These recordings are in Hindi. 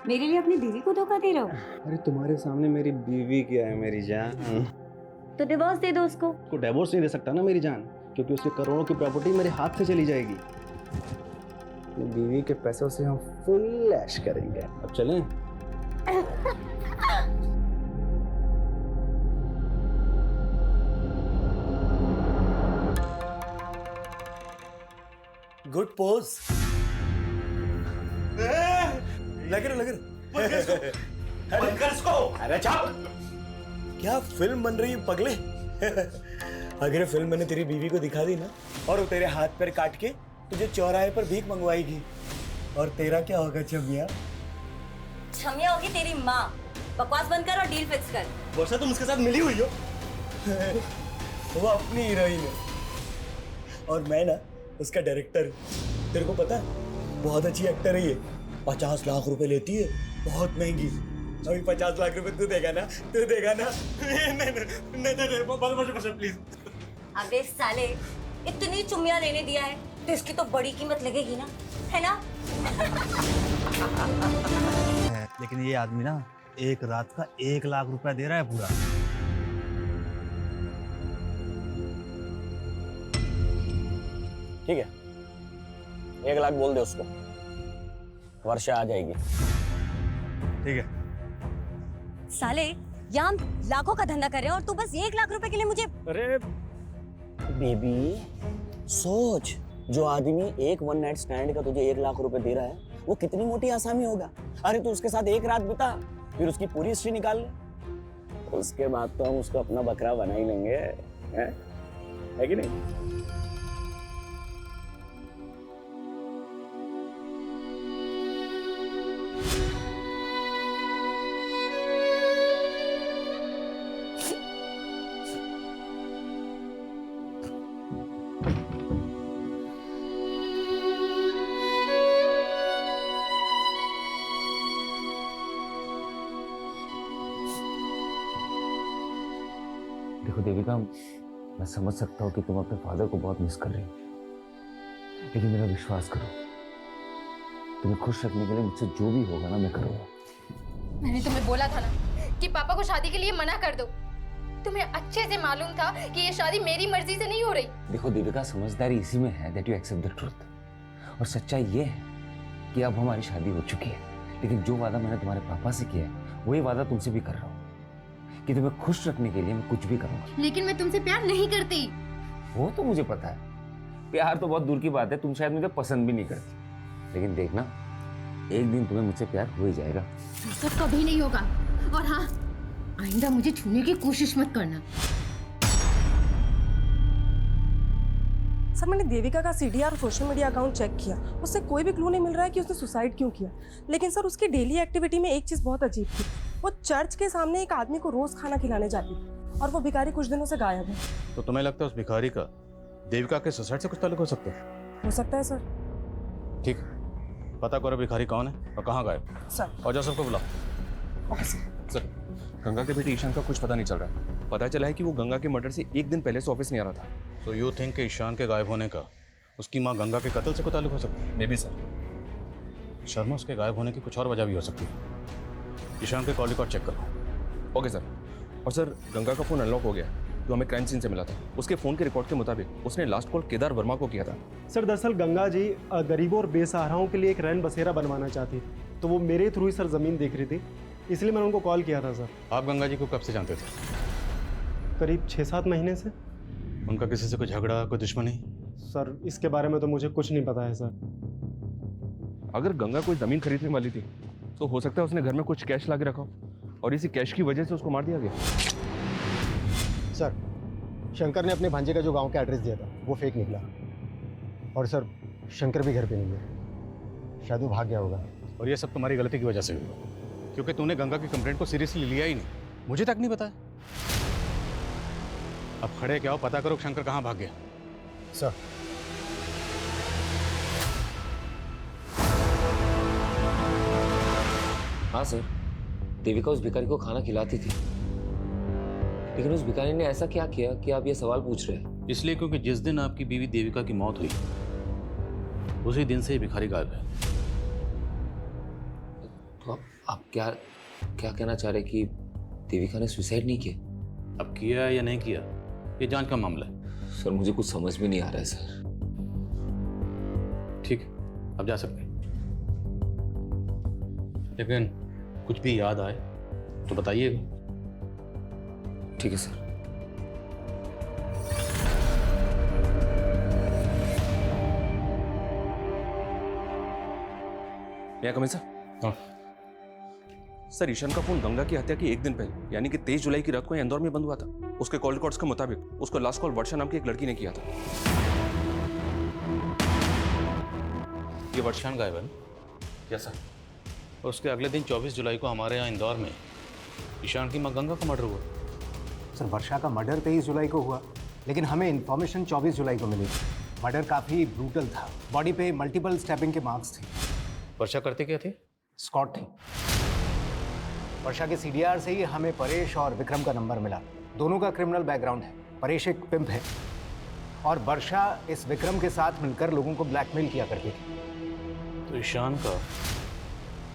मेरे लिए अपनी बीवी को धोखा दे रहे हो? अरे तुम्हारे सामने मेरी बीवी क्या है मेरी जान। तो डिवोर्स दे दो उसको। को डिवोर्स नहीं दे सकता ना मेरी जान, क्योंकि उसके करोड़ों की प्रॉपर्टी मेरे हाथ से चली जाएगी। अपनी बीवी के पैसों से हम फुल ऐश करेंगे। अब चलें? Good pose. लगे अरे चुप। क्या फिल्म बन रही है पगले? अगर फिल्म मैंने तेरी बीवी को दिखा दी ना और वो तेरे हाथ पैर काट के तुझे चौराहे पर भीख मंगवाएगी, और तेरा क्या होगा छमिया? छमिया होगी तेरी माँ। बकवास बंद कर और डील फिक्स कर। वर्षा तुम उसके साथ मिली हुई हो? वो अपनी हीरोइन है और मैं ना उसका डायरेक्टर। तेरे को पता है बहुत अच्छी एक्टर है ये। 50 लाख रुपए लेती है, बहुत महंगी। अभी 50 लाख रुपए तू देगा ना? नहीं प्लीज। अबे साले, इतनी चुम्मियां लेने दिया है तो इसकी तो बड़ी कीमत लगेगी ना, है ना? लेकिन ये आदमी ना एक रात का 1 लाख रुपया दे रहा है पूरा। ठीक है, 1 लाख बोल दे उसको, वर्षा आ जाएगी। ठीक है। साले, यहाँ हम लाखों का धंधा कर रहे हैं और तू बस 1 लाख रुपए के लिए मुझे। अरे बेबी सोच, जो आदमी एक वन नाइट स्टैंड का तुझे 1 लाख रुपए दे रहा है वो कितनी मोटी आसामी होगा। अरे तू उसके साथ एक रात बिता, फिर उसकी पूरी हिस्ट्री निकाल ले, उसके बाद तो हम उसको अपना बकरा बना ही लेंगे, है कि नहीं? देखो देविका, मैं समझ सकता हूँ कि तुम अपने फादर को बहुत मिस कर रही हो, लेकिन मेरा विश्वास करो, तुम्हें खुश रखने के लिए मुझसे जो भी होगा ना मैं करूँगा। मैंने तुम्हें बोला था ना कि पापा को शादी के लिए मना कर दो। तुम्हें अच्छे से मालूम था कि ये शादी मेरी मर्जी से नहीं हो रही। देखो देविका, समझदारी इसी में है that you accept the truth, और सच्चाई ये है कि अब हमारी शादी हो चुकी है, लेकिन जो वादा मैंने तुम्हारे पापा से किया है वही वादा तुमसे भी कर रहा हूँ कि तुम्हें खुश रखने के लिए मैं कुछ भी करूँगा। लेकिन मैं तुमसे प्यार नहीं करती। वो तो मुझे पता है, प्यार तो बहुत दूर की बात है, तुम शायद मुझे पसंद भी नहीं करती, लेकिन देखना एक दिन तुम्हें मुझसे प्यार हो ही जाएगा। ये सब कभी नहीं होगा, और हाँ, आइंदा मुझे छूने की कोशिश मत करना। सर, मैंने देविका का सीडीआर और सोशल मीडिया अकाउंट चेक किया, उससे कोई भी क्लू नहीं मिल रहा है कि उसने सुसाइड क्यों किया। लेकिन सर, उसकी डेली एक्टिविटी में एक चीज़ बहुत अजीब थी। वो चर्च के सामने एक आदमी को रोज खाना खिलाने जाती थी, और वो भिखारी कुछ दिनों से गायब है। तो तुम्हें लगता है उस भिखारी का देविका के सुसाइड से कुछ ताल्लुक हो सकता है? हो सकता है सर। ठीक, पता करो भिखारी कौन है और कहाँ गायब। सर। और जाओ सबको बुलाओ। Okay sir. सर, गंगा के बेटे ईशान का कुछ पता नहीं चल रहा है। पता चला है कि वो गंगा के मर्डर से 1 दिन पहले से ऑफिस नहीं आ रहा था। तो यू थिंक कि ईशान के गायब होने का उसकी माँ गंगा के कत्ल से कोई ताल्लुक हो सकता है? May be sir. शर्मा, उसके गायब होने की कुछ और वजह भी हो सकती है। ईशान के कॉल रिकॉर्ड चेक करो। Okay sir. और सर, गंगा का फोन अनलॉक हो गया जो हमें क्राइम सीन से मिला था। उसके फोन के रिकॉर्ड के मुताबिक उसने लास्ट कॉल केदार वर्मा को किया था। सर, दरअसल गंगा जी गरीबों और बेसहाराओं के लिए एक रैन बसेरा बनवाना चाहती थी, तो वो मेरे थ्रू ही सर ज़मीन देख रही थी, इसलिए मैंने उनको कॉल किया था सर। आप गंगा जी को कब से जानते थे? करीब 6-7 महीने से। उनका किसी से कोई झगड़ा, कोई दुश्मनी? सर, इसके बारे में तो मुझे कुछ नहीं पता है सर। अगर गंगा कोई जमीन खरीदने वाली थी तो हो सकता है उसने घर में कुछ कैश ला के रखा हो और इसी कैश की वजह से उसको मार दिया गया। सर, शंकर ने अपने भांजे का जो गांव का एड्रेस दिया था वो फेक निकला, और सर शंकर भी घर पे नहीं है, शायद वो भाग गया होगा। और ये सब तुम्हारी गलती की वजह से हुआ, क्योंकि तूने गंगा की कंप्लेंट को सीरियसली लिया ही नहीं, मुझे तक नहीं बताया। अब खड़े क्या हो, पता करो शंकर कहाँ भाग गया। सर। हाँ सर, देविका उस भिखारी को खाना खिलाती थी, लेकिन उस भिखारी ने ऐसा क्या किया कि आप ये सवाल पूछ रहे हैं? इसलिए क्योंकि जिस दिन आपकी बीवी देविका की मौत हुई उसी दिन से ही भिखारी गायब है। तो आप क्या क्या कहना चाह रहे कि देविका ने सुसाइड नहीं किया? अब किया या नहीं किया ये जांच का मामला है। सर मुझे कुछ समझ में नहीं आ रहा है सर। ठीक है, अब जा सकते हैं, लेकिन कुछ भी याद आए तो बताइएगा। ठीक है सर। क्या कमें सर? हाँ। सर ईशान का फोन गंगा की हत्या की एक दिन पहले यानी कि 23 जुलाई की रात को इंदौर में बंद हुआ था। उसके कॉल रिकॉर्ड्स के मुताबिक उसको लास्ट कॉल वर्षा नाम की एक लड़की ने किया था। ये वर्षान गायब है ना? Yes sir. और उसके अगले दिन 24 जुलाई को हमारे यहाँ इंदौर में ईशान की माँ गंगा का मर्डर हुआ। सर वर्षा का मर्डर 23 जुलाई को हुआ, लेकिन हमें इन्फॉर्मेशन 24 जुलाई को मिली थी। मर्डर काफ़ी ब्रूटल था, बॉडी पे मल्टीपल स्टैबिंग के मार्क्स थे। वर्षा करते क्या थे? स्कॉट थे। वर्षा के सीडीआर से ही हमें परेश और विक्रम का नंबर मिला। दोनों का क्रिमिनल बैकग्राउंड है। परेश एक पिम्प है और वर्षा इस विक्रम के साथ मिलकर लोगों को ब्लैकमेल किया करती थी। तो ईशान का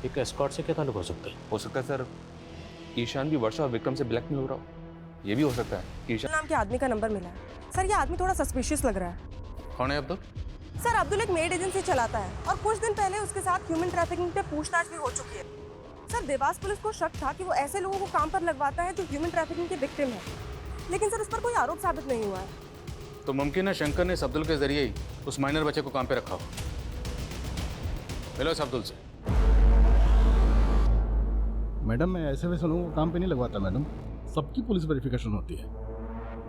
एक एस्कॉर्ट से क्या ताल्लुक हो सकता है? हो सकता है सर ईशान भी वर्षा और विक्रम से ब्लैकमेल हो रहा हो। ये भी हो सकता है कि ईशान नाम के आदमी का नंबर मिला है। सर ये आदमी थोड़ा सस्पिशियस लग रहा है। कौन है अब्दुल? सर अब्दुल एक मेड एजेंसी चलाता है और कुछ दिन पहले उसके साथ ह्यूमन ट्रैफिकिंग पे पूछताछ भी हो चुकी है। सर देवास पुलिस को शक था कि वो ऐसे लोगों को काम पर लगवाता है जो ह्यूमन ट्रैफिकिंग के विक्टिम है, लेकिन सर उस पर कोई आरोप साबित नहीं हुआ है। तो मुमकिन है शंकर ने इस अब्दुल के जरिए ही उस माइनर बच्चे को काम पे रखा हो। मिलो इस अब्दुल से। मैडम मैं ऐसे वैसे लोगों को काम पे नहीं लगवाता मैडम, सबकी पुलिस वेरिफिकेशन होती है।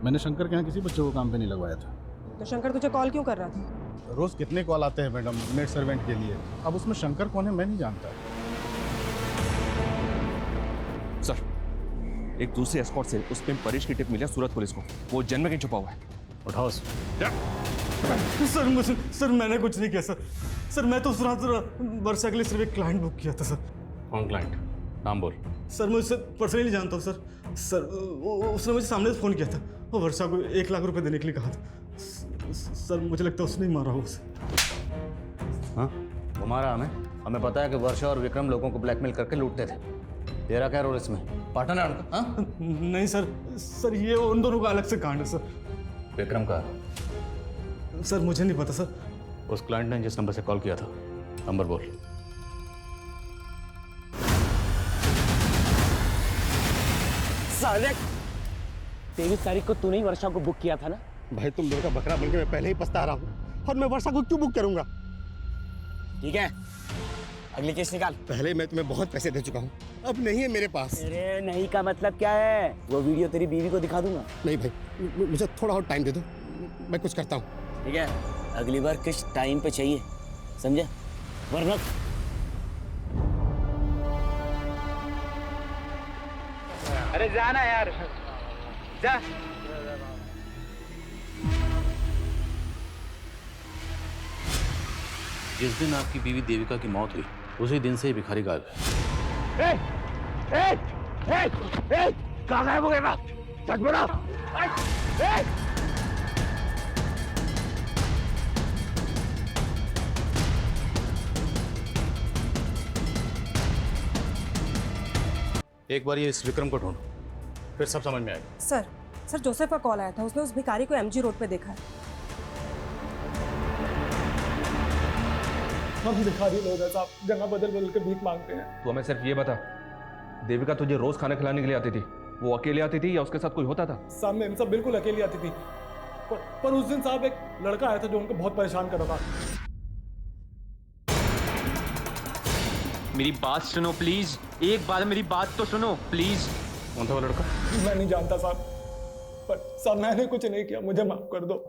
मैंने शंकर के यहाँ किसी बच्चे को काम पे नहीं लगवाया था। तो शंकर तुझे कॉल क्यों कर रहा था? रोज कितने कॉल आते हैं मैडम मेड सर्वेंट के लिए, अब उसमें शंकर कौन है मैं नहीं जानता। सर एक दूसरे एस्कॉर्ट से उस पे परेश की टिप मिली है सूरत पुलिस को। वो जन्म कहीं छुपा हुआ है। उठाओ सर मैंने कुछ नहीं किया सर मैं तो उस रात वर्षा के लिए सिर्फ एक क्लाइंट बुक किया था सर। कौन क्लाइंट? नाम बोल। सर मैं उससे पर्सनली जानता हूँ सर उसने मुझे सामने से फ़ोन किया था और वर्षा को 1 लाख रुपए देने के लिए कहा था। सर मुझे लगता है उसने ही मारा हो उसे। हाँ वो मारा हमें पता है कि वर्षा और विक्रम लोगों को ब्लैकमेल करके लूटते थे। तेरा क्या रोल इसमें? पार्टनर है उनका? हाँ? नहीं सर ये उन दोनों का अलग से कांड है सर। विक्रम का? सर मुझे नहीं पता सर। उस क्लाइंट ने जिस नंबर से कॉल किया था नंबर बोल। साले 23 तारीख को तूने ही वर्षा को बुक किया था ना? भाई तुम लोगों का बकरा बनके मैं पहले ही पछता रहा हूँ और मैं वर्षा को क्यों बुक करूंगा? ठीक है अगली केस निकाल। पहले मैं तुम्हें बहुत पैसे दे चुका हूँ, अब नहीं है मेरे पास। अरे नहीं का मतलब क्या है? वो वीडियो तेरी बीवी को दिखा दूंगा। नहीं भाई मुझे थोड़ा और टाइम दे दो, मैं कुछ करता हूँ। ठीक है अगली बार किस टाइम पे चाहिए समझे, वरना अरे जाना यार जा। जिस दिन आपकी बीवी देविका की मौत हुई उसी दिन से ही भिखारी गायब है। कहाँ गायब हो गया? सच बता। एक बार ये इस विक्रम को ढूंढो फिर सब समझ में आएगा। सर जोसेफ का कॉल आया था, उसने उस भिखारी को एमजी रोड पे देखा है। हम भिखारी लोग हैं साहब, जगह बदल के भीख मांगते हैं। तो हमें सिर्फ ये बता, देविका तुझे रोज खाना खिलाने के लिए आती थी, वो अकेले आती थी या उसके साथ कोई होता था? साहब मैम सब बिल्कुल अकेली आती थी, पर उस दिन साहब एक लड़का आया था जो उनको बहुत परेशान कर रहा था। मेरी बात सुनो प्लीज, एक बार मेरी बात तो सुनो प्लीज। कौन था वो लड़का? मैं नहीं जानता साहब, पर साहब मैंने कुछ नहीं किया, मुझे माफ कर दो।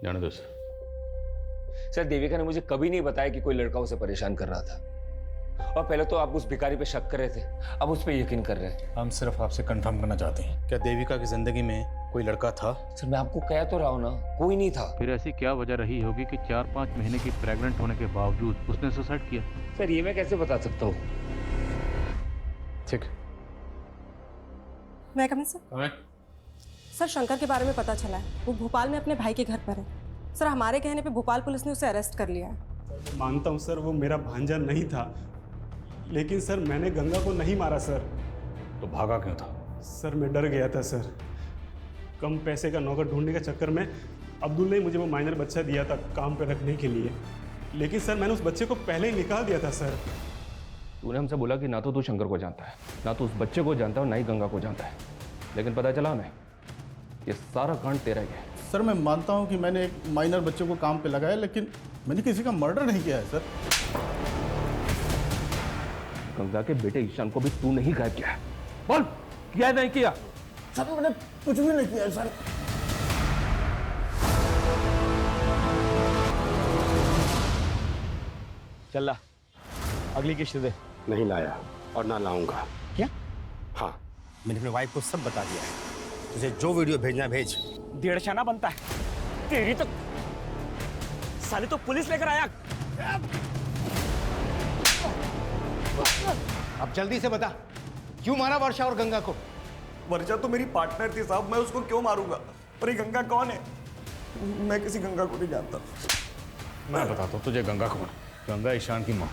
जाने दो सर। देविका ने मुझे कभी नहीं बताया कि कोई लड़का उसे परेशान कर रहा था, और पहले तो आप उस भिखारी पे शक कर रहे थे, अब उस पे यकीन कर रहे हैं। हम सिर्फ आपसे कंफर्म करना चाहते हैं, क्या देविका की जिंदगी में कोई लड़का था? सर मैं आपको कह तो रहा हूँ ना, कोई नहीं था। फिर ऐसी क्या वजह रही होगी कि 4-5 महीने की प्रेग्नेंट होने के बावजूद उसने सुसाइड किया? सर ये मैं कैसे बता सकता हूँ। ठीक मैं कमिंग सर? सर शंकर के बारे में पता चला है, वो भोपाल में अपने भाई के घर पर है। सर हमारे कहने पे भोपाल पुलिस ने उसे अरेस्ट कर लिया है। मानता हूँ सर वो मेरा भांजा नहीं था, लेकिन सर मैंने गंगा को नहीं मारा सर। तो भागा क्यों था? सर मैं डर गया था सर। कम पैसे का नौकर ढूंढने के चक्कर में अब्दुल ने मुझे वो माइनर बच्चा दिया था काम पे रखने के लिए, लेकिन सर मैंने उस बच्चे को पहले ही निकाल दिया था सर। तूने हमसे बोला कि ना तो तू शंकर को जानता है, ना तो उस बच्चे को जानता है और ना ही गंगा को जानता है, लेकिन पता चला हमें ये सारा कांड तेरा ही है। सर मैं मानता हूँ कि मैंने एक माइनर बच्चे को काम पे लगाया, लेकिन मैंने किसी का मर्डर नहीं किया है सर। गंगा के बेटे ईशान को भी तू नहीं गायब किया है? बोल, किया नहीं किया? सर मैंने कुछ भी नहीं किया सर। चल ला, अगली किश्त दे। नहीं लाया और ना लाऊंगा। क्या? हाँ, मैंने अपनी वाइफ को सब बता दिया है। तुझे जो वीडियो भेजना है भेज। 1.5 शाना बनता है तेरी तो। साले तो पुलिस लेकर आया। अब जल्दी से बता, क्यों मारा वर्षा और गंगा को? वर्षा तो मेरी पार्टनर थी साहब, मैं उसको क्यों मारूंगा? और ये गंगा कौन है? मैं किसी गंगा को नहीं जानता। मैं बताता हूँ तुझे गंगा कौन। गंगा ईशान की माँ,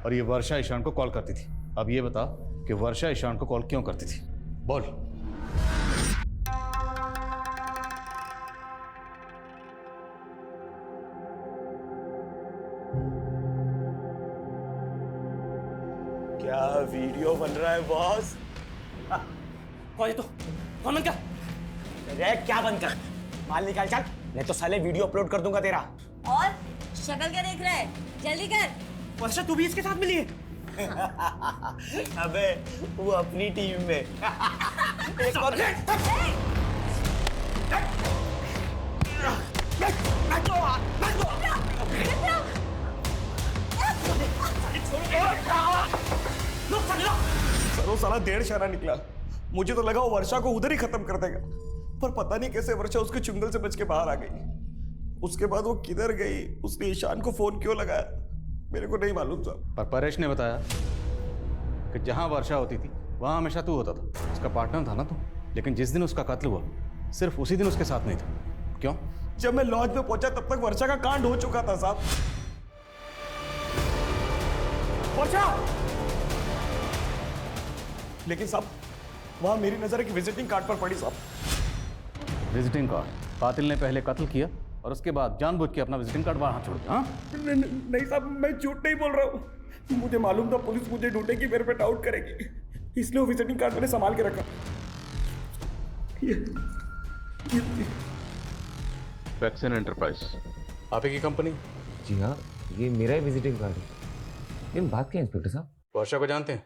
और ये वर्षा ईशान को कॉल करती थी। अब ये बता कि वर्षा ईशान को कॉल क्यों करती थी? बोल। क्या वीडियो बन रहा है बॉस? कौन है तू? कौन बंद कर? अरे क्या बंद कर? माल निकाल चल, नहीं तो साले वीडियो अपलोड कर दूंगा तेरा। और शक्ल क्या देख रहा है? जल्दी कर। वर्षा तू भी इसके साथ मिली है? अबे वो अपनी टीम में। एक और सर वो साला 1.5 शाना निकला। मुझे तो लगा वो वर्षा को उधर ही खत्म कर देगा, पर पता नहीं कैसे वर्षा उसके चुंगल से बच के बाहर आ गई। उसके बाद वो किधर गई, उसने ईशान को फोन क्यों लगाया, मेरे को नहीं मालूम था। पर परेश ने बताया कि जहां वर्षा होती थी वहां हमेशा तू होता था, उसका पार्टनर था ना तू। लेकिन जिस दिन उसका कत्ल हुआ सिर्फ उसी दिन उसके साथ नहीं था। क्यों? जब मैं लॉज में पहुंचा तब तक वर्षा का कांड हो चुका था साहब। वर्षा! लेकिन साहब वहां मेरी नजर एक विजिटिंग कार्ड पर पड़ी साहब। Visiting card? कातिल ने पहले कत्ल किया और उसके बाद जानबूझ के अपना विजिटिंग कार्ड वहां छोड़ दिया। हाँ? नहीं साहब, मैं झूठ नहीं बोल रहा हूँ। मुझे मालूम था पुलिस मुझे ढूंढेगी, मेरे पे डाउट करेगी, इसलिए वो विजिटिंग कार्ड मैंने संभाल के रखा। वैक्सीन एंटरप्राइज आप ही की कंपनी? जी हाँ, ये मेरा ही विजिटिंग कार्ड है। लेकिन बात क्या है इंस्पेक्टर साहब? वर्षा को जानते हैं?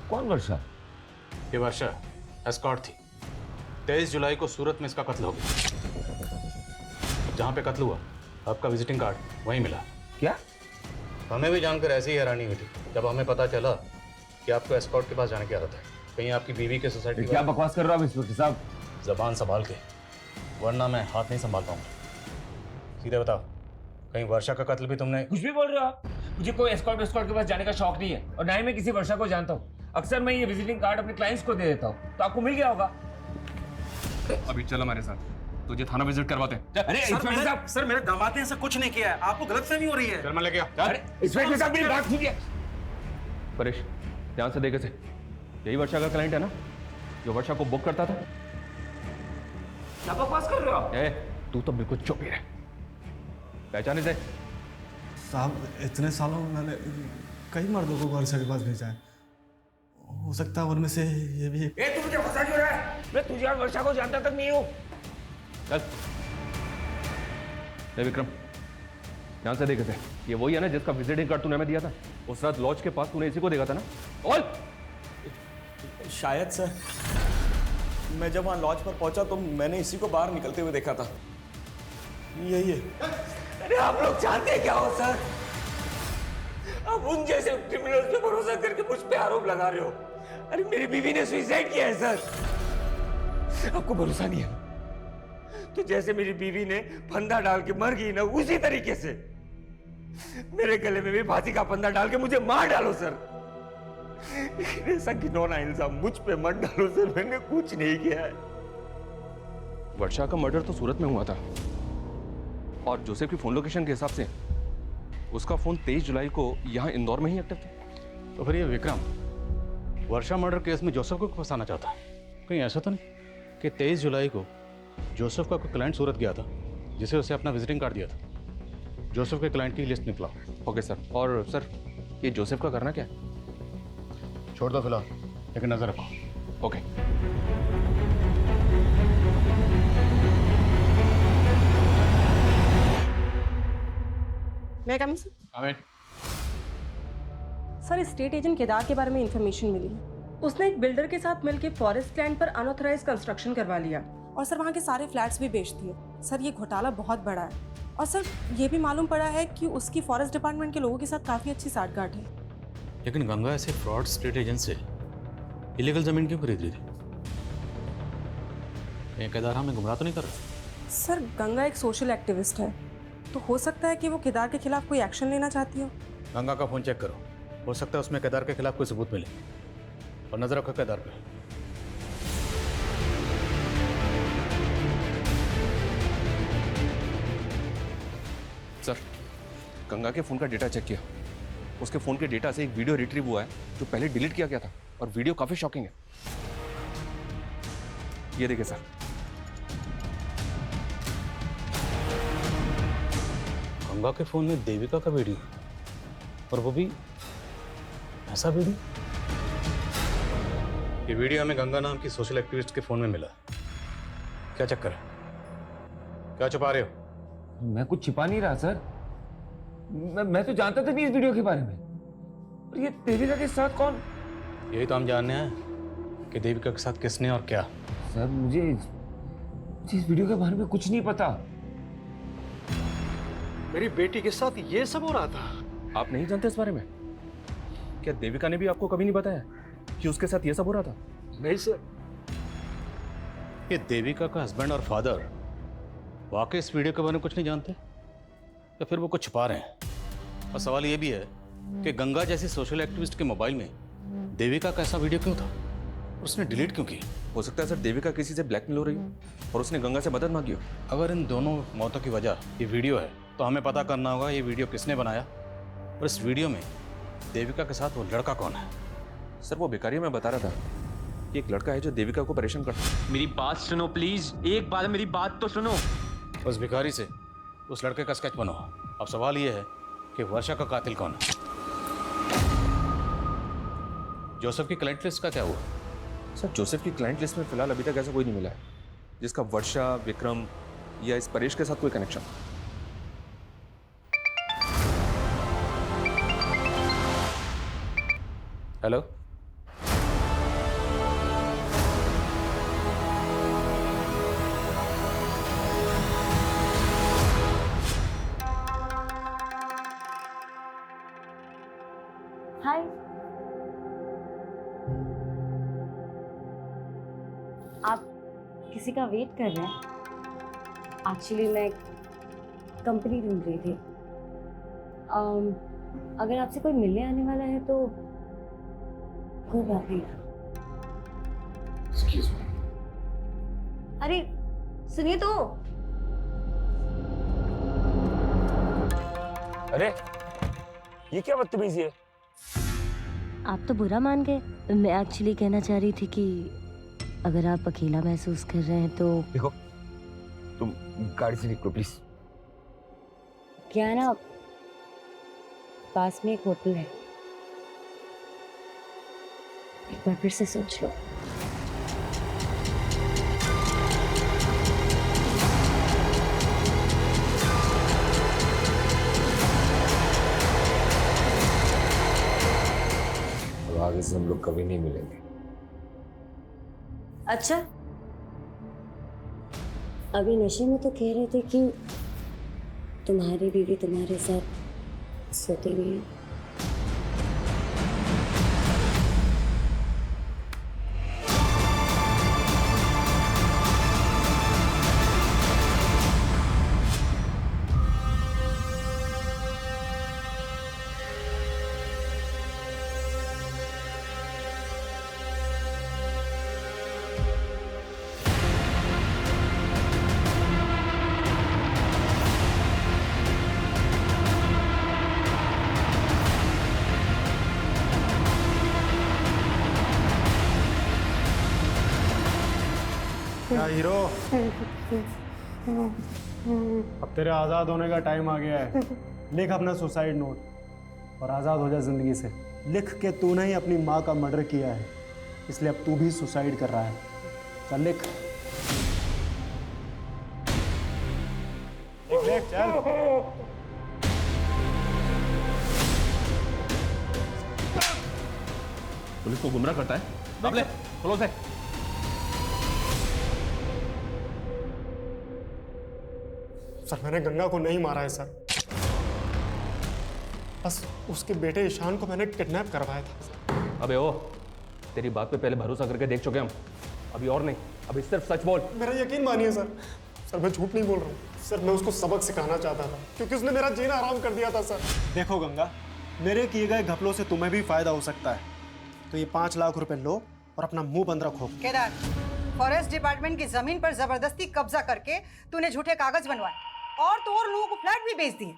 कौन वर्षा? ये वर्षा एस्कॉर्ट थी। 23 जुलाई को सूरत में इसका कत्ल हो गया। जहाँ पे कत्ल हुआ आपका विजिटिंग कार्ड वहीं मिला। क्या? हमें भी जानकर ऐसी ही हैरानी हुई थी जब हमें पता चला कि आपको एस्कॉर्ट के पास जाने की आदत है। कहीं आपकी बीवी के सोसाइटी। क्या बकवास कर रहा हूँ इंस्पेक्टर साहब? जबान संभाल के, वरना मैं हाथ नहीं संभाल पाऊंगा। सीधे बताओ, कहीं वर्षा का कत्ल भी तुमने? कुछ भी बोल रहे हो आप? मुझे कोई एस्कॉर्ट के पास जाने का शौक नहीं है और ना ही मैं किसी वर्षा को जानता हूँ। अक्सर मैं ये विजिटिंग कार्ड अपने क्लाइंट्स को दे देता हूँ, तो आपको मिल गया होगा। अभी चल हमारे साथ, तुझे थाना विजिट करवाते हैं। अरे इंस्पेक्टर साहब, सर मेरे दामाद ने ऐसा कुछ नहीं किया है, आपको गलतफहमी हो रही है। चल मैं लेके आ। अरे इंस्पेक्टर साहब मेरी बात सुनिए। परेश ध्यान से देखे से, यही वर्षा का क्लाइंट है ना जो वर्षा को बुक करता था? क्या बकवास कर रहे हो आप? ए, तू तो बिल्कुल चुप ही रह। पहचाने से? साहब इतने सालों में मैंने कई मर्दों को वर्षा के पास भेजा है, हो सकता है उनमें से ये भी। तू मुझे फंसा क्यों रहा है? मैं तुझे और वर्षा को जानता तक नहीं हूँ। चल। ए विक्रम, ध्यान से देखे थे, ये वही है ना जिसका विजिटिंग कार्ड तूने हमें दिया था? उस रात लॉज के पास तूने इसी को देखा था ना? और शायद सर, मैं जब वहां लॉज पर पहुंचा तो मैंने इसी को बाहर निकलते हुए देखा था। यही है। अरे आप लोग जानते हैं क्या हो सर? आप उन जैसे क्रिमिनल्स पे भरोसा करके मुझ पे आरोप लगा रहे हो। अरे मेरी बीवी ने सुसाइड किया है सर। आपको भरोसा नहीं है तो जैसे मेरी बीवी ने फंदा डाल के मर गई ना, उसी तरीके से मेरे गले में भी फांसी का फंदा डाल के मुझे मार डालो सर। ऐसा घिनौना इल्जाम मुझ पे मत डालो सर, मैंने कुछ नहीं किया है। वर्षा का मर्डर तो सूरत में हुआ था और जोसेफ की फोन लोकेशन के हिसाब से उसका फोन 23 जुलाई को यहाँ इंदौर में ही एक्टिव था। तो फिर ये विक्रम वर्षा मर्डर केस में जोसेफ को फंसाना चाहता है? कहीं ऐसा तो नहीं कि 23 जुलाई को जोसेफ का कोई क्लाइंट सूरत गया था जिसे उसे अपना विजिटिंग कार्ड दिया था? जोसेफ के क्लाइंट की लिस्ट निकला। Okay sir. और सर ये जोसेफ का करना क्या है? छोड़ दो फिलहाल, लेकिन नजर रखो। ओके। मैं come sir? Aamir. Sir, state agent Kedar के बारे में इंफॉर्मेशन मिली है। उसने एक बिल्डर के साथ मिलकर फॉरेस्ट लैंड पर अनऑथराइज कंस्ट्रक्शन करवा लिया और सर वहाँ के सारे फ्लैट्स भी बेच दिए। सर ये घोटाला बहुत बड़ा है और सर ये भी मालूम पड़ा है कि उसकी फॉरेस्ट डिपार्टमेंट के लोगों के साथ काफ़ी अच्छी साठगांठ है। लेकिन गंगा ऐसे फ्रॉड स्टेट एजेंट से इलीगल जमीन क्यों खरीद रही थी? ये केदार हमें गुमराह तो नहीं कर रहा? सर गंगा एक सोशल एक्टिविस्ट है, तो हो सकता है कि वो केदार के खिलाफ कोई एक्शन लेना चाहती हो। गंगा का फोन चेक करो, हो सकता है उसमें केदार के खिलाफ कोई सबूत मिले। और नजर रखो केदार पे। सर गंगा के फ़ोन का डेटा चेक किया, उसके फ़ोन के डेटा से एक वीडियो रिट्रीव हुआ है जो पहले डिलीट किया गया था और वीडियो काफ़ी शॉकिंग है। ये देखिए सर। गंगा के फोन में देविका का वीडियो, और वो भी ऐसा वीडियो? ये वीडियो हमें गंगा नाम की सोशल एक्टिविस्ट के फोन में मिला। क्या चक्कर है? क्या छुपा रहे हो? मैं कुछ छिपा नहीं रहा सर। मैं तो जानता था नहीं इस वीडियो के बारे में। और ये देविका के साथ कौन? यही तो हम जानने हैं कि देविका के साथ किसने और क्या। सर मुझे इस वीडियो के बारे में कुछ नहीं पता। मेरी बेटी के साथ ये सब हो रहा था। आप नहीं जानते इस बारे में? क्या देविका ने भी आपको कभी नहीं बताया कि उसके साथ ये सब हो रहा था? नहीं सर। ये देविका का हस्बैंड और फादर वाकई इस वीडियो के बारे में कुछ नहीं जानते, या फिर वो कुछ छुपा रहे हैं? और सवाल ये भी है कि गंगा जैसी सोशल एक्टिविस्ट के मोबाइल में देविका का ऐसा वीडियो क्यों था? उसने डिलीट क्यों की? हो सकता है सर देविका किसी से ब्लैकमेल हो रही हो और उसने गंगा से मदद मांगी हो। अगर इन दोनों मौतों की वजह ये वीडियो है तो हमें पता करना होगा ये वीडियो किसने बनाया, और इस वीडियो में देविका के साथ वो लड़का कौन है। सर वो भिखारी मैं बता रहा था, ये एक लड़का है जो देविका को परेशान करता है। मेरी बात सुनो प्लीज, एक बार मेरी बात तो सुनो। उस भिखारी से उस लड़के का स्केच बनाओ। अब सवाल ये है कि वर्षा का कातिल कौन है? जोसेफ की क्लाइंट लिस्ट का क्या हुआ? सर जोसेफ की क्लाइंट लिस्ट में फिलहाल अभी तक ऐसा कोई नहीं मिला है जिसका वर्षा, विक्रम या इस परेश के साथ कोई कनेक्शन। हेलो, हाय। आप किसी का वेट कर रहे हैं? एक्चुअली मैं कंपनी ढूंढ रही थी। अगर आपसे कोई मिलने आने वाला है तो कोई बात नहीं। Excuse me. अरे सुनिए तो। अरे ये क्या बदतमीजी है? आप तो बुरा मान गए। मैं एक्चुअली कहना चाह रही थी कि अगर आप अकेला महसूस कर रहे हैं तो देखो, तुम गाड़ी से निकलो प्लीज। क्या है ना, पास में एक होटल है, एक बार फिर से सोच लो। अब आगे से हम लोग कभी नहीं मिलेंगे। अच्छा, अभी नशे में तो कह रहे थे कि तुम्हारी बीवी तुम्हारे साथ सोती भी है। क्या हीरो, अब तेरे आज़ाद होने का टाइम आ गया है। लिख अपना सुसाइड नोट और आज़ाद हो जा जिंदगी से। लिख के तूने ही अपनी माँ का मर्डर किया है, इसलिए अब तू भी सुसाइड कर रहा है। चल लिख, लिख चल। पुलिस को गुमराह करता है। अब ले, क्लोज है। सर मैंने गंगा को नहीं मारा है सर, बस उसके बेटे ईशान को मैंने किडनैप करवाया था। अबे ओ, तेरी बात पे पहले भरोसा करके देख चुके हम, अभी और नहीं, अभी सिर्फ सच बोल। मेरा यकीन मानिए सर, सर मैं झूठ नहीं बोल रहा हूँ सर, मैं उसको सबक सिखाना चाहता था क्योंकि उसने मेरा जीना आराम कर दिया था सर। देखो गंगा, मेरे किए गए घपलों से तुम्हें भी फायदा हो सकता है, तो ये 5 लाख रुपए लो और अपना मुंह बंद रखो। केदार, फॉरेस्ट डिपार्टमेंट की जमीन पर जबरदस्ती कब्जा करके तूने झूठे कागज बनवाए और तो और लोगों को फ्लैट भी बेच दिए।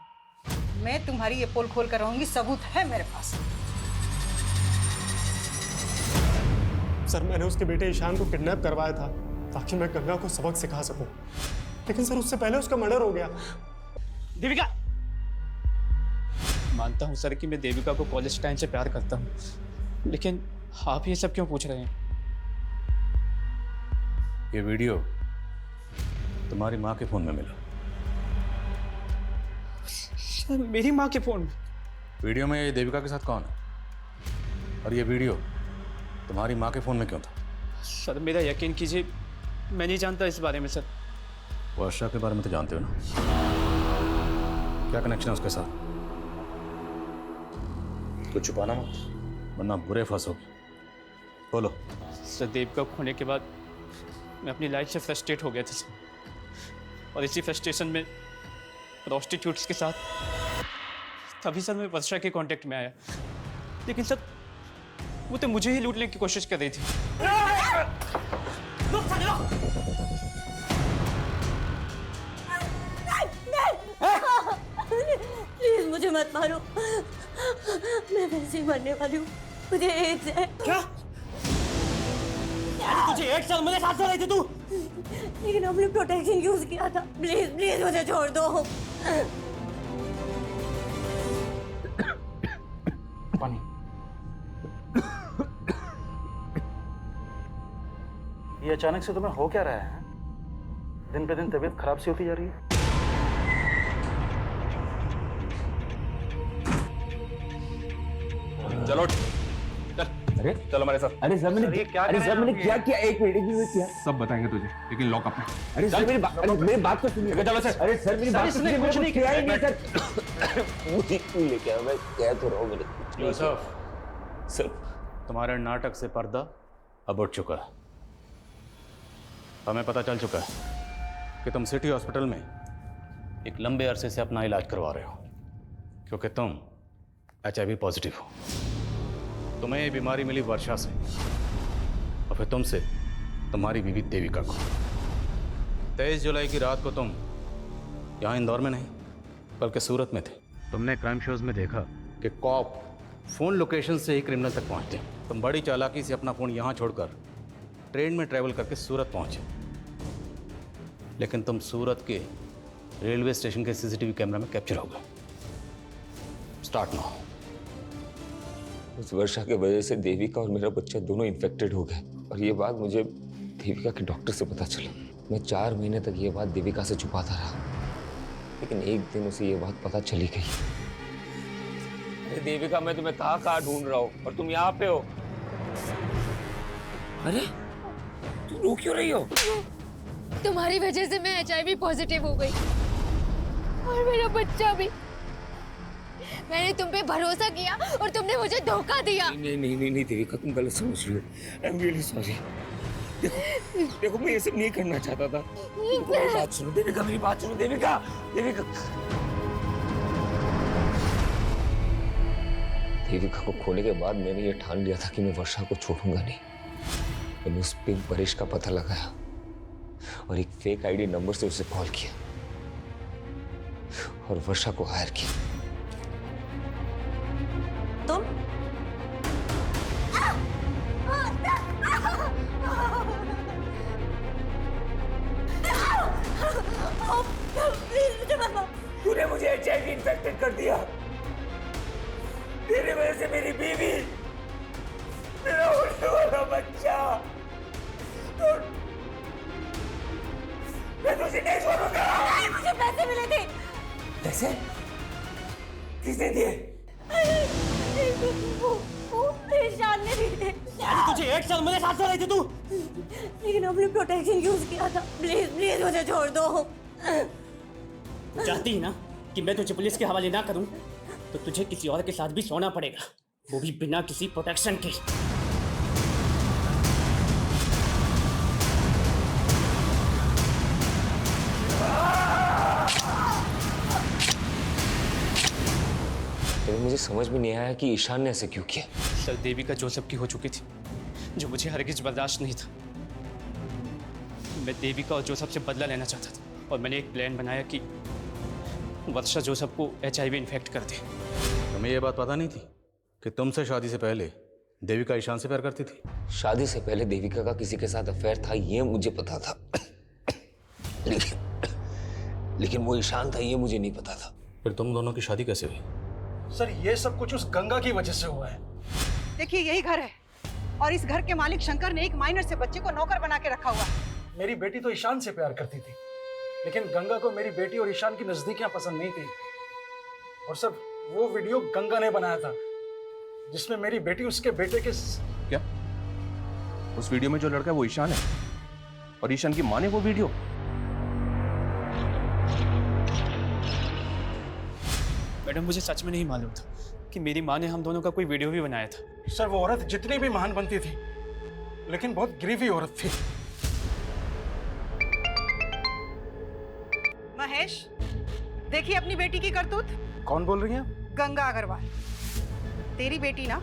मैं तुम्हारी ये पोल खोल कर रहूंगी, सबूत है मेरे पास। सर मैंने उसके बेटे ईशान को किडनैप करवाया था ताकि मैं गंगा को सबक सिखा सकूं, लेकिन सर उससे पहले उसका मर्डर हो गया। देविका, मानता हूँ सर कि मैं देविका को कॉलेज टाइम से प्यार करता हूँ, लेकिन आप ये सब क्यों पूछ रहे हैं? ये वीडियो तुम्हारी माँ के फोन में मिला। सर मेरी माँ के फोन में? वीडियो में ये देविका के साथ कौन है, और ये वीडियो तुम्हारी माँ के फोन में क्यों था? सर मेरा यकीन कीजिए, मैं नहीं जानता इस बारे में सर। वर्षा के बारे में तो जानते हो ना, क्या कनेक्शन है उसके साथ? कुछ छुपाना मत, वरना बुरे फंसोगे। बोलो। सर देविका खोने के बाद मैं अपनी लाइफ से फ्रस्ट्रेट हो गया था सर, और इसी फ्रस्ट्रेशन में प्रोस्टिट्यूट्स के साथ तभी सर मैं वर्षा के कांटेक्ट में आया, लेकिन सर वो तो मुझे ही लूटने की कोशिश कर रही थी। प्लीज मुझे मत मारो, मैं वैसे ही मरने वाली हूँ, मुझे एड्स है। क्या? तुझे 1 साल मेरे साथ रही थी तू? लेकिन हमने प्रोटेक्शन यूज किया था, प्लीज प्लीज मुझे छोड़ दो। पानी। ये अचानक से तुम्हें हो क्या रहा है? दिन पे दिन तबीयत खराब सी होती जा रही है। चलो चल, अरे चलो हमारे साथ। अरे सर मैंने क्या किया? एक मिनट क्या? सब बताएंगे तुझे, लेकिन लॉक अप में। अरे सर मेरी बात तो सुनिए। चलो सर। अरे सर मेरी बात सुनिए, कुछ नहीं किया ही नहीं किया सर। मुझे क्यों लेके आया? मैं कह तो रहा हूँ मैंने। सर तुम्हारे नाटक से पर्दा अब उठ चुका है। हमें पता चल चुका है कि तुम सिटी हॉस्पिटल में एक लंबे अरसे से अपना इलाज करवा रहे हो, क्योंकि तुम HIV पॉजिटिव हो। तुम्हें ये बीमारी मिली वर्षा से, और फिर तुमसे तुम्हारी बीवी देविका को। 23 जुलाई की रात को तुम यहाँ इंदौर में नहीं बल्कि सूरत में थे। तुमने क्राइम शोज में देखा कि कॉप फोन लोकेशन से ही क्रिमिनल तक पहुँचते हैं। तुम बड़ी चालाकी से अपना फोन यहाँ छोड़कर ट्रेन में ट्रैवल करके सूरत पहुँचे, लेकिन तुम सूरत के रेलवे स्टेशन के CCTV कैमरा में कैप्चर हो गए। Start now. उस वर्षा की वजह से देविका और मेरा बच्चा दोनों इन्फेक्टेड हो गए, और ये बात मुझे देविका के डॉक्टर से पता चला। मैं 4 महीने तक ये बात देविका से छुपाता रहा, लेकिन एक दिन उसे ये बात पता चली गई। अरे देविका, मैं तुम्हें कहाँ ढूंढ रहा हूँ और तुम यहाँ पे हो। अरे तुम रो क्यों रही हो? तुम्हारी वजह से मैं HIV पॉजिटिव हो गई, और मेरा बच्चा भी। मैंने तुम पे भरोसा किया और तुमने मुझे धोखा दिया। नहीं देविका, तुम गलत समझ रही हो। I am really sorry. देखो मैं ये सब नहीं करना चाहता था। मेरी बात सुनो देविका, मेरी बात सुनो देविका। देविका को खोने के बाद मैंने ये ठान लिया था कि मैं वर्षा को छोड़ूंगा नहीं। मैंने उस पिंक परेश का पता लगाया और एक फेक ID नंबर से उसे कॉल किया और वर्षा को हायर किया। तुम? कर दिया। तेरी वजह से मेरी बीवी, मेरा होने वाला बच्चा, मैं तुझे नहीं छोड़ूंगा। मुझे पैसे मिले थे। पैसे? किसने दिए? वो ईशान ने दिए थे। तुझे 1 साल मेरे साथ रही थी तू। लेकिन अपने प्रोटेक्शन यूज किया था। प्लीज प्लीज मुझे छोड़ दो। चाहती है ना कि मैं तुझे पुलिस के हवाले ना करूं, तो तुझे किसी और के साथ भी सोना पड़ेगा, वो भी बिना किसी प्रोटेक्शन के। लेकिन मुझे समझ में नहीं आया कि ईशान ने ऐसे क्यों किया। सर, देविका जोसेफ की हो चुकी थी, जो मुझे हरगिज बर्दाश्त नहीं था। मैं देविका और जोसेफ से बदला लेना चाहता था, और मैंने एक प्लान बनाया कि वर्षा जोसेफ को HIV इन्फेक्ट कर दे। तुम्हें ये बात पता नहीं थी कि तुमसे शादी से पहले देविका ईशान से प्यार करती थी? शादी से पहले देविका का किसी के साथ अफेयर था, ये मुझे पता था। लेकिन वो ईशान था, ये मुझे नहीं पता था। फिर तुम दोनों की शादी कैसे हुई? सर, ये सब कुछ उस गंगा की वजह से हुआ है। देखिए, यही घर है और इस घर के मालिक शंकर ने एक माइनर से बच्चे को नौकर बना के रखा हुआ है। मेरी बेटी तो ईशान से प्यार करती थी, लेकिन गंगा को मेरी बेटी और ईशान की नजदीकियां पसंद नहीं थी। और सर, वो वीडियो गंगा ने बनाया था जिसमें मेरी बेटी उसके बेटे के क्या? उस वीडियो में जो लड़का है वो ईशान है, और ईशान की माँ ने वो वीडियो? मैडम, मुझे सच में नहीं मालूम था कि मेरी माँ ने हम दोनों का कोई वीडियो भी बनाया था। सर, वो औरत जितनी भी महान बनती थी, लेकिन बहुत गिरी औरत थी। महेश, देखिए अपनी बेटी की करतूत। कौन बोल रही हैं? गंगा अग्रवाल। तेरी बेटी ना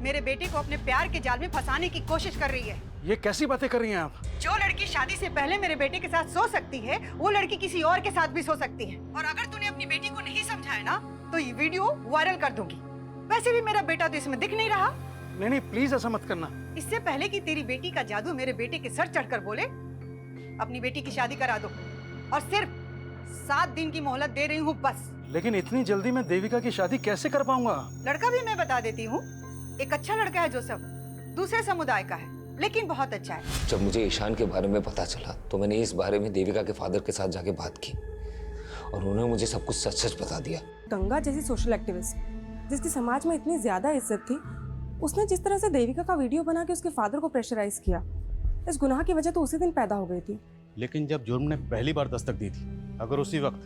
मेरे बेटे को अपने प्यार के जाल में फंसाने की कोशिश कर रही है। ये कैसी बातें कर रही हैं आप? जो लड़की शादी से पहले मेरे बेटे के साथ सो सकती है, वो लड़की किसी और के साथ भी सो सकती है। और अगर तूने अपनी बेटी को नहीं समझाया ना, तो ये वीडियो वायरल कर दूंगी। वैसे भी मेरा बेटा तो इसमें दिख नहीं रहा। नहीं, प्लीज ऐसा मत करना। इससे पहले कि तेरी बेटी का जादू मेरे बेटे के सर चढ़कर बोले, अपनी बेटी की शादी करा दो। और सिर्फ 7 दिन की मोहलत दे रही हूँ बस। लेकिन इतनी जल्दी मैं देविका की शादी कैसे कर पाऊंगा? लड़का भी मैं बता देती हूँ। एक अच्छा लड़का है जोसेफ, दूसरे समुदाय का है, लेकिन बहुत अच्छा है। जब मुझे ईशान के बारे में पता चला तो मैंने इस बारे में देविका के फादर के साथ जाके बात की, और उन्होंने मुझे सब कुछ सच सच बता दिया। गंगा जैसी सोशल एक्टिविस्ट जिसकी समाज में इतनी ज्यादा इज्जत थी, उसने जिस तरह से देविका का वीडियो बना के उसके फादर को प्रेशराइज किया, इस गुनाह की वजह तो उसी दिन पैदा हो गई थी। लेकिन जब जुर्म ने पहली बार दस्तक दी थी, अगर उसी वक्त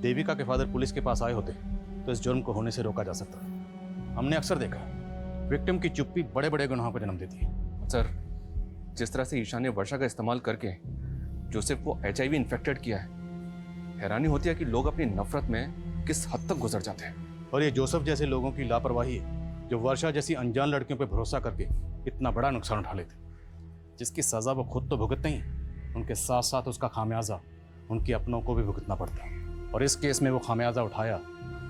देविका के फादर पुलिस के पास आए होते तो इस जुर्म को होने से रोका जा सकता। हमने अक्सर देखा विक्टिम की चुप्पी बड़े बड़े गुनाहों को जन्म देती है। सर, जिस तरह से ईशान ने वर्षा का इस्तेमाल करके जोसेफ को HIV इन्फेक्टेड किया है, हैरानी होती है कि लोग अपनी नफरत में किस हद तक गुजर जाते हैं। और ये जोसेफ जैसे लोगों की लापरवाही है जो वर्षा जैसी अनजान लड़कियों पर भरोसा करके इतना बड़ा नुकसान उठा लेते, जिसकी सजा वो खुद तो भुगतते ही, उनके साथ साथ उसका खामियाजा उनके अपनों को भी भुगतना पड़ता है। और इस केस में वो खामियाजा उठाया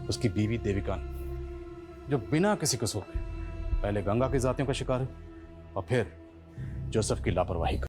उसकी बीवी देविका ने, जो बिना किसी कसूर के पहले गंगा की जातियों का शिकार है और फिर जोसेफ की लापरवाही का।